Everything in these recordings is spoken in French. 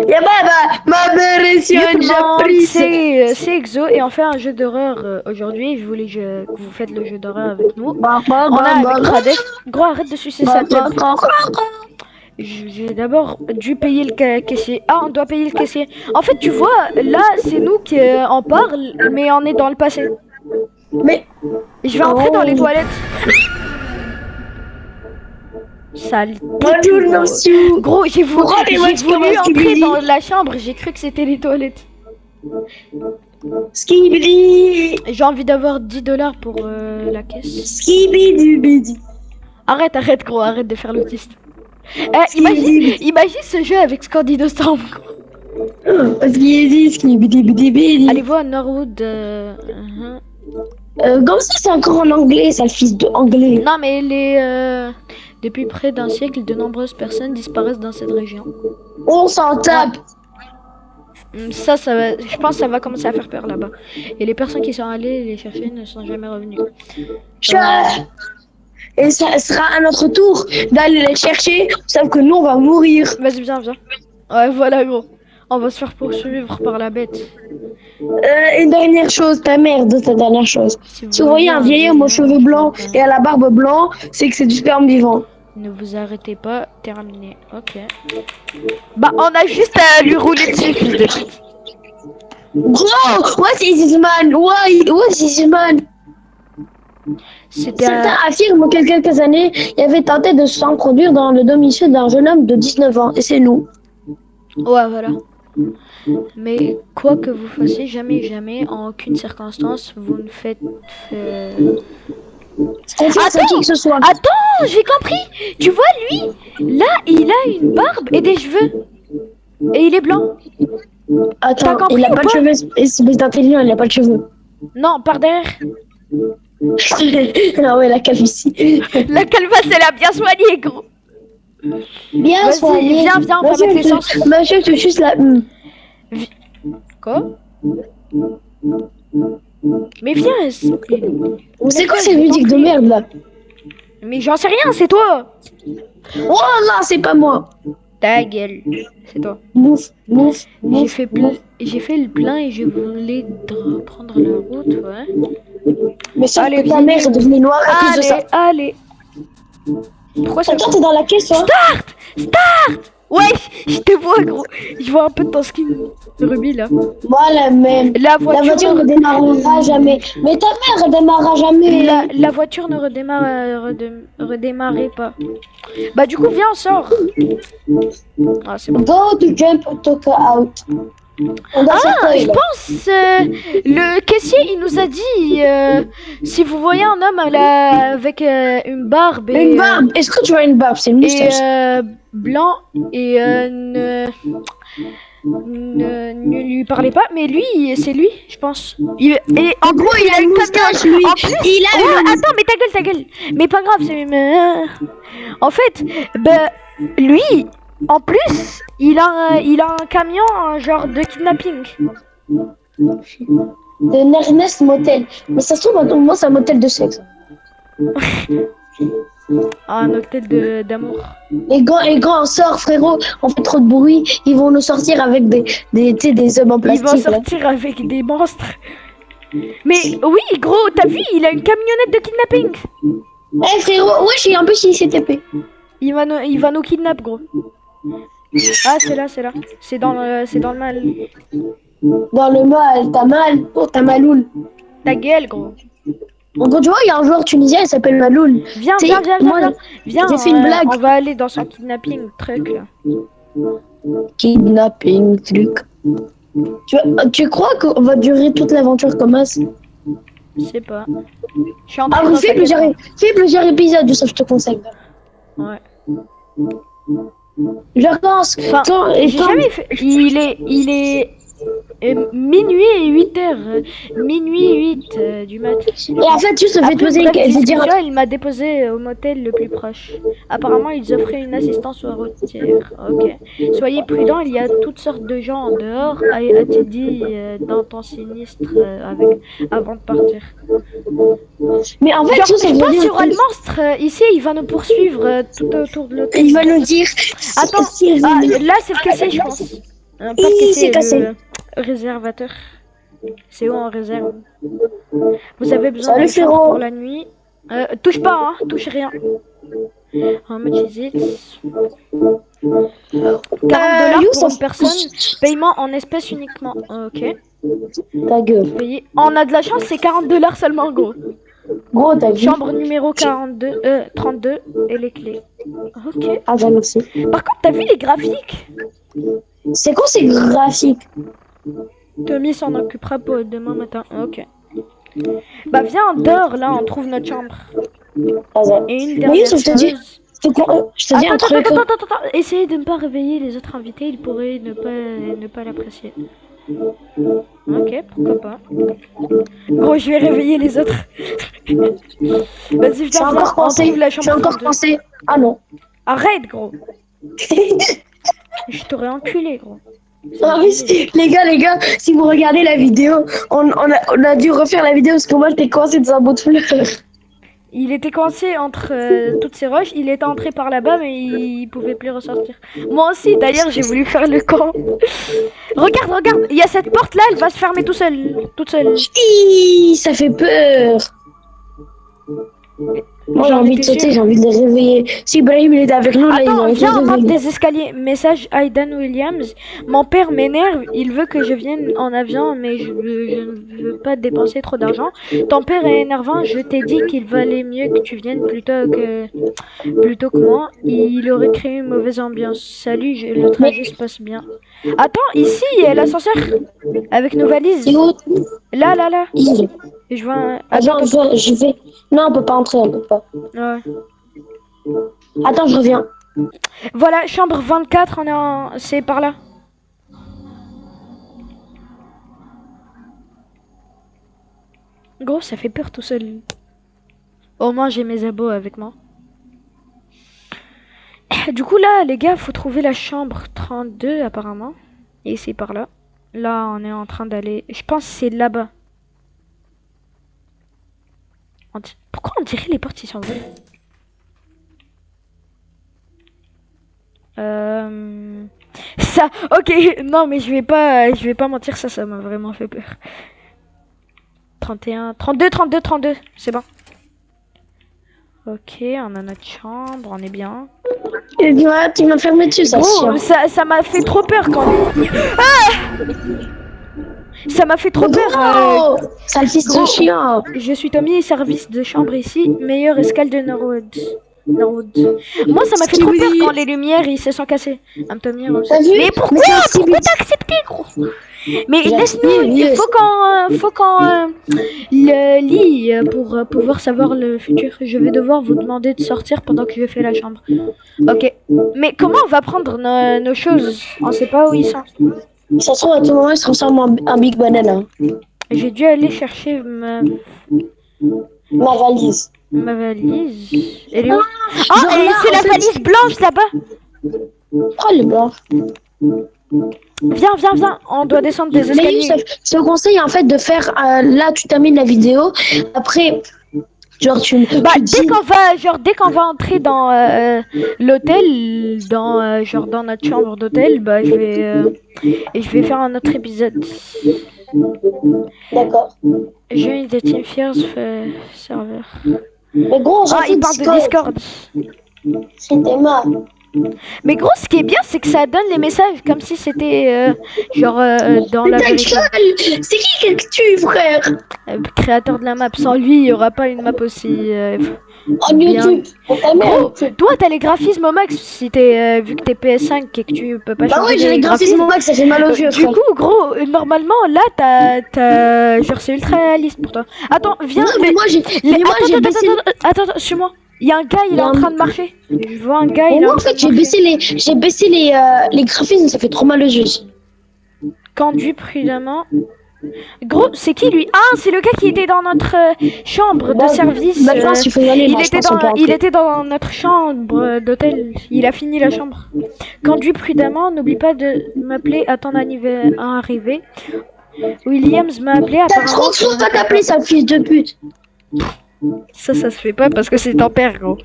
Y'a ma version j'apprécie. C'est Exo et on fait un jeu d'horreur aujourd'hui. Je voulais que vous faites le jeu d'horreur avec nous. On a avec Radef. Gros, arrête de sucer sa tête. J'ai d'abord dû payer le caissier. Ah, on doit payer le caissier. En fait, tu vois, là, c'est nous qui en parle, mais on est dans le passé. Mais je vais entrer dans les toilettes. Sale. Bonjour, monsieur. Gros, j'ai voulu entrer dans la chambre, j'ai cru que c'était les toilettes. Skibidi. J'ai envie d'avoir 10$ pour la caisse. Skibidi. Arrête gros, arrête de faire l'autiste. Imagine ce jeu avec Scandido Storm. Allez voir Norwood. Comme ça, c'est encore en anglais, ça, le fils de anglais. Non, mais depuis près d'un siècle, de nombreuses personnes disparaissent dans cette région. On s'en tape. Ça va, je pense que ça va commencer à faire peur là-bas. Et les personnes qui sont allées les chercher ne sont jamais revenues. Et ça sera à notre tour d'aller les chercher, sauf que nous on va mourir. Vas-y, viens. Ouais, voilà gros. On va se faire poursuivre par la bête. Une dernière chose, ta dernière chose. Si vous voyez un vieillard aux cheveux blancs et à la barbe blanc, c'est que c'est du sperme vivant. Ne vous arrêtez pas, terminé. Ok. Bah, on a juste à lui rouler dessus, fils de pute. Gros, what is this man? What is this man? Certains affirment qu'il y a quelques années, il avait tenté de s'introduire dans le domicile d'un jeune homme de 19 ans, et c'est nous. Ouais, voilà. Mais quoi que vous fassiez, jamais, en aucune circonstance, vous ne faites... Attends, j'ai compris. Tu vois, lui, là, il a une barbe et des cheveux. Et il est blanc. Attends, il a pas de cheveux, espèce d'intelligent, il a pas de cheveux. Non, par derrière. Ah ouais, la calvitie. La calvasse, elle a bien soigné, gros. Bien soigné. Viens, on va mettre l'essence. Monsieur, tu juste la... Quoi? Mais viens. C'est quoi cette musique de merde, là? Mais j'en sais rien, c'est toi. Oh là, c'est pas moi. Ta gueule, c'est toi. Mouf. J'ai fait le plein et je voulais reprendre la route, ouais. Mais sauf que ta mère est devenue noire à cause de ça. Allez. Pourquoi ça... Attends, t'es dans la caisse, hein? Start. Ouais, je te vois, gros. Je vois un peu de ton skin Ruby, là. Moi, la même. La voiture ne démarrera jamais. Mais ta mère, elle démarrera jamais. La voiture ne redémarrait pas. Bah, du coup, viens, on sort. Ah, c'est bon. Go to jump talk out. Je pense le caissier il nous a dit si vous voyez un homme avec une barbe et, une barbe. Est-ce que tu as une barbe? C'est une moustache. Blanc et ne lui parlez pas, mais lui c'est lui je pense. Et en gros il a une moustache lui. En plus, attends mais ta gueule. Mais pas grave c'est en fait lui. En plus, il a un camion, un genre de kidnapping. De Ernest Motel. Mais ça se trouve, à tout moment, c'est un motel de sexe. Un hôtel d'amour. Les gars, on sort, frérot. On fait trop de bruit. Ils vont nous sortir avec des hommes en plastique. Ils vont sortir avec des monstres. Mais oui, gros, t'as vu, il a une camionnette de kidnapping. Eh frérot, wesh, en plus, il s'est tapé. Il va nous kidnapper, gros. Ah, c'est là. C'est dans le mal. Dans le mal, t'as mal. Oh, t'as Maloul. Ta gueule, gros. En gros, tu vois, il y a un joueur tunisien, il s'appelle Maloul. Viens. Viens, j'ai fait une blague. On va aller dans son kidnapping truc, là. Kidnapping truc. Tu crois qu'on va durer toute l'aventure comme ça? Je sais pas. Fais plusieurs épisodes, ça, je te conseille. Ouais. Je pense. J'ai jamais fait. Il est minuit et 8h. Minuit et 8 du matin. Et en fait, juste fait poser. Il m'a déposé au motel le plus proche. Apparemment, ils offraient une assistance aux routières. Ok. Soyez prudents, il y a toutes sortes de gens en dehors. A-t-il dit dans ton sinistre avant de partir. Mais en fait, je pense sur le monstre ici, il va nous poursuivre tout autour de l'hôtel. Il va nous dire. Attends, là c'est le caissier, je pense. Un Ih, c'est cassé. le réservateur. C'est où en réserve? Vous avez besoin Salut d'une chambre frérot. pour la nuit. Touche pas, hein, touche rien. How much is it? 40 $ You, pour ça... une personne. Paiement en espèces uniquement. Ok. Ta gueule. Payer. On a de la chance, c'est 40 $ seulement, gros. Gros, t'as vu? Chambre numéro 32 et les clés. Ok. Ah bah merci. Par contre, t'as vu les graphiques? C'est quoi ces graphiques? Tommy s'en occupera pour demain matin. Ok. Bah viens, on dort là, on trouve notre chambre. Vas-y. Et une Mais dernière Youssef, je te dis, chose. je te dis un Attends, truc. attends. Essayez de ne pas réveiller les autres invités, ils pourraient ne pas l'apprécier. Ok, pourquoi pas. Gros, je vais réveiller les autres. Vas-y, Je suis encore coincé. trouve la Je suis chambre encore 32. coincé. Ah non. Arrête, gros. Je t'aurais enculé, gros. Ah oui, les gars, si vous regardez la vidéo, on a dû refaire la vidéo parce que moi j'étais coincé dans un bout de fleur. Il était coincé entre toutes ces roches, il était entré par là-bas mais il pouvait plus ressortir. Moi aussi d'ailleurs j'ai voulu faire le camp. Regarde, il y a cette porte là, elle va se fermer toute seule. Hi, ça fait peur. Moi j'ai envie de sauter, j'ai envie de les réveiller. Si Ibrahim il est avec nous là, il Attends, va viens, on monte réveiller. des escaliers. Message Aidan Williams. Mon père m'énerve, il veut que je vienne en avion, mais je ne veux pas dépenser trop d'argent. Ton père est énervant, je t'ai dit qu'il valait mieux que tu viennes plutôt que moi. Il aurait créé une mauvaise ambiance. Salut, le trajet se passe bien. Attends, ici, il y a l'ascenseur avec nos valises. C'est où? Là. Hi. Je vois un... Attends, je vais. Non, on peut pas entrer, on peut pas. Ouais. Attends, je reviens. Voilà, chambre 24, c'est par là. Gros, ça fait peur tout seul. Au moins, j'ai mes abos avec moi. Du coup, là, les gars, faut trouver la chambre 32, apparemment. Et c'est par là. Là, on est en train d'aller... Je pense que c'est là-bas. Pourquoi on dirait les portes, ils sont ouvertes? Ça, ok, non mais je vais pas mentir, ça m'a vraiment fait peur. 31, 32, c'est bon. Ok, on a notre chambre, on est bien. Et tu m'as fermé dessus, ça Gros, chien. ça m'a fait trop peur quand... Ah, ça m'a fait trop peur. Oh, sale fils de chien. Je suis Tommy, service de chambre ici, meilleure escale de Norwood. Moi, ça m'a fait trop peur quand les lumières ils se sont cassées. Un Tommy, mais pourquoi t'as accepté, gros? Mais laisse-nous, il faut qu'on le lit pour pouvoir savoir le futur. Je vais devoir vous demander de sortir pendant que je fais la chambre. Ok. Mais comment on va prendre nos choses? On sait pas où ils sont. Ça se trouve à tout moment il se transforme en Big Banana. J'ai dû aller chercher ma valise. Ma valise. Elle est où? C'est la valise blanche là-bas. Oh le blanc. Viens. On doit descendre des escaliers. Mais Youssef, je te conseille en fait de faire là tu termines la vidéo. Après, genre tu dès qu'on va entrer dans l'hôtel, dans notre chambre d'hôtel, bah je vais faire un autre épisode. D'accord. Join the Team Fears serveur. Mais gros, il parle de Discord. C'était mal. Mais gros, ce qui est bien, c'est que ça donne les messages comme si c'était dans la vérité. C'est qui que tu, frère? Créateur de la map. Sans lui, il n'y aura pas une map aussi. En YouTube. Gros, toi, t'as les graphismes au max si vu que t'es PS5 et que tu peux pas changer. Bah oui, j'ai les graphismes au max, ça fait mal aux yeux. Du coup, gros, normalement, là, t'as genre c'est ultra réaliste pour toi. Attends, viens. Non, mais moi j'ai. Attends, suis-moi. Il y a un gars, il est en train de marcher. Je vois un gars, il est en train de marcher. Moi, en fait, j'ai baissé les graphismes, ça fait trop mal aux yeux. Conduis prudemment. Gros, c'est qui lui? Ah, c'est le gars qui était dans notre chambre de service. Il était dans notre chambre d'hôtel. Il a fini la chambre. Conduis prudemment, n'oublie pas de m'appeler à ton arrivée. Williams m'a appelé à... T'as trop de choses à t'appeler, sale fils de pute. Ça se fait pas parce que c'est en père, gros.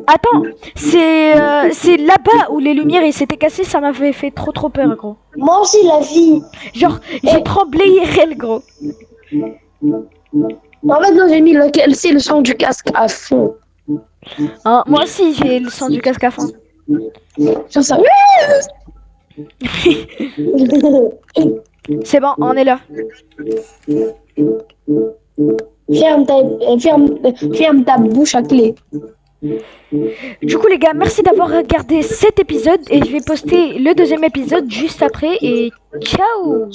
Attends, c'est là-bas où les lumières ils s'étaient cassées, ça m'avait fait trop peur, gros. Moi aussi, la fille. Genre, j'ai tremblé IRL, gros. En fait, non, j'ai mis le son du casque à fond. Hein, moi aussi, j'ai le son du casque à fond. Genre ça. C'est bon, on est là. Ferme ta bouche à clé. Du coup, les gars, merci d'avoir regardé cet épisode et je vais poster le deuxième épisode juste après et ciao!